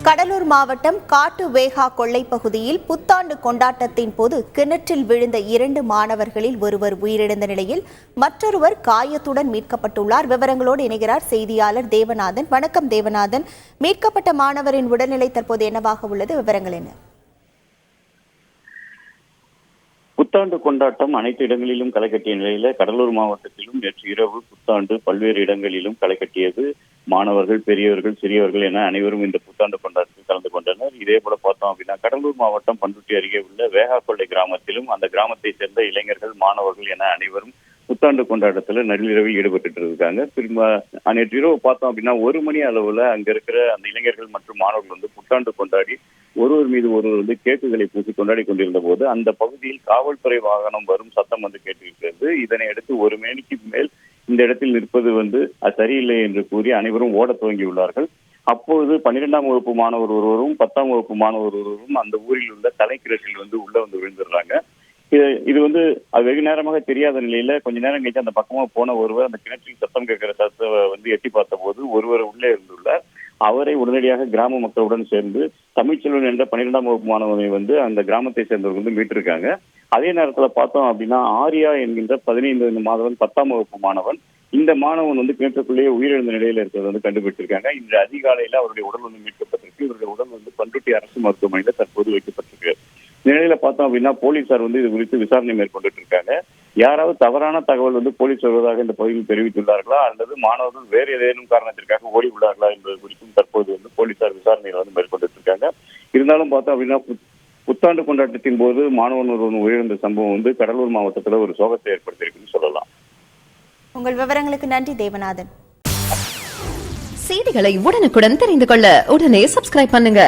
கடலூர் மாவட்டம் காட்டு வேகா கொள்ளை பகுதியில் புத்தாண்டு கொண்டாட்டத்தின் போது கிணற்றில் விழுந்த 2 மாணவர்களில் ஒருவர் உயிரிழந்த நிலையில் மற்றொருவர் காயத்துடன் மீட்கப்பட்டுள்ளார். விவரங்களோடு இணைகிறார் செய்தியாளர் தேவநாதன். வணக்கம் தேவநாதன். மீட்கப்பட்ட மாணவரின் உடல்நிலை தற்போது என்னவாக உள்ளது? விவரங்கள் என்ன? புத்தாண்டு கொண்டாட்டம் அனைத்து இடங்களிலும் களை கட்டிய நிலையில கடலூர் மாவட்டத்திலும் நேற்று இரவு புத்தாண்டு பல்வேறு இடங்களிலும் களை கட்டியது. மாணவர்கள், பெரியவர்கள், சிறியவர்கள் என அனைவரும் இந்த புத்தாண்டு கொண்டாட்டத்தில் கலந்து கொண்டனர். இதே போல பார்த்தோம் அப்படின்னா கடலூர் மாவட்டம் பண்ருட்டி அருகே உள்ள வேகாக்கொள்ளை கிராமத்திலும் அந்த கிராமத்தை சேர்ந்த இளைஞர்கள், மாணவர்கள் என அனைவரும் புத்தாண்டு கொண்டாட்டத்துல நள்ளிரவில் ஈடுபட்டு இருக்காங்க. நேற்று இரவு பார்த்தோம் அப்படின்னா 1 மணி அளவுல அங்க இருக்கிற அந்த இளைஞர்கள் மற்றும் மாணவர்கள் வந்து புத்தாண்டு கொண்டாடி ஒருவர் மீது ஒருவர் வந்து கேக்குகளை பூசி கொண்டாடி கொண்டிருந்த போது அந்த பகுதியில் காவல்துறை வாகனம் வரும் சத்தம் வந்து கேட்டிருக்கிறது. இதனை அடுத்து 1 மணிக்கு மேல் இந்த இடத்தில் நிற்பது வந்து அது சரியில்லை என்று கூறி அனைவரும் ஓட துவங்கியுள்ளார்கள். அப்போது 12ஆம் வகுப்பு மாணவர் ஒருவரும் 10ஆம் வகுப்பு மாணவர் ஒருவரும் அந்த ஊரில் உள்ள தலைக்கிணற்றில் வந்து உள்ள வந்து விழுந்துடுறாங்க. இது வந்து அது வெகு நேரமாக தெரியாத நிலையில கொஞ்ச நேரம் கழிச்சு அந்த பக்கமா போன ஒருவர் அந்த கிணற்றில் சத்தம் கேட்கிற சத்தத்தை வந்து எட்டி பார்த்த போது ஒருவர் உள்ளே இருந்துள்ளார். அவரை உடனடியாக கிராம மக்களுடன் சேர்ந்து தமிழ்ச்செல்வன் என்ற 12ஆம் வகுப்பு மாணவனை வந்து அந்த கிராமத்தை சேர்ந்தவர்கள் வந்து மீட்டிருக்காங்க. அதே நேரத்துல பார்த்தோம் அப்படின்னா ஆர்யா என்கின்ற 15 மாதவன் 10ஆம் வகுப்பு மாணவன், இந்த மாணவன் வந்து கிணற்றுக்குள்ளேயே உயிரிழந்த நிலையில இருக்கிறத வந்து கண்டுபிடிச்சிருக்காங்க. இன்று அதிகாலையில அவருடைய உடல் வந்து மீட்கப்பட்டிருக்கு. இவருடைய உடல் வந்து பண்ருட்டி அரசு மருத்துவமனையில தற்போது வைக்கப்பட்டிருக்கு. நிலையில பார்த்தோம் அப்படின்னா போலீசார் வந்து இது குறித்து விசாரணை மேற்கொண்டு இருக்காங்க. யாராவது தவறான தகவல் வந்து போலீஸ் வருவதாக இந்த பகுதியில் தெரிவித்துள்ளார்களா அல்லது மாணவர்கள் வேறு ஏதேனும் காரணத்திற்காக ஓடி உள்ளார்களா என்பது குறித்தும் தற்போது வந்து போலீசார் விசாரணைகளை வந்து மேற்கொண்டு இருக்காங்க. இருந்தாலும் பார்த்தோம் அப்படின்னா புத்தாண்டு கொண்டாட்டத்தின் போது மாணவன் ஒருவன் உயிரிழந்த சம்பவம் வந்து கடலூர் மாவட்டத்தில் ஒரு சோகத்தை ஏற்படுத்தியிருக்குன்னு சொல்லலாம். உங்கள் விவரங்களுக்கு நன்றி தேவநாதன். செய்திகளை உடனுக்குடன் தெரிந்து கொள்ள உடனே சப்ஸ்கிரைப் பண்ணுங்க.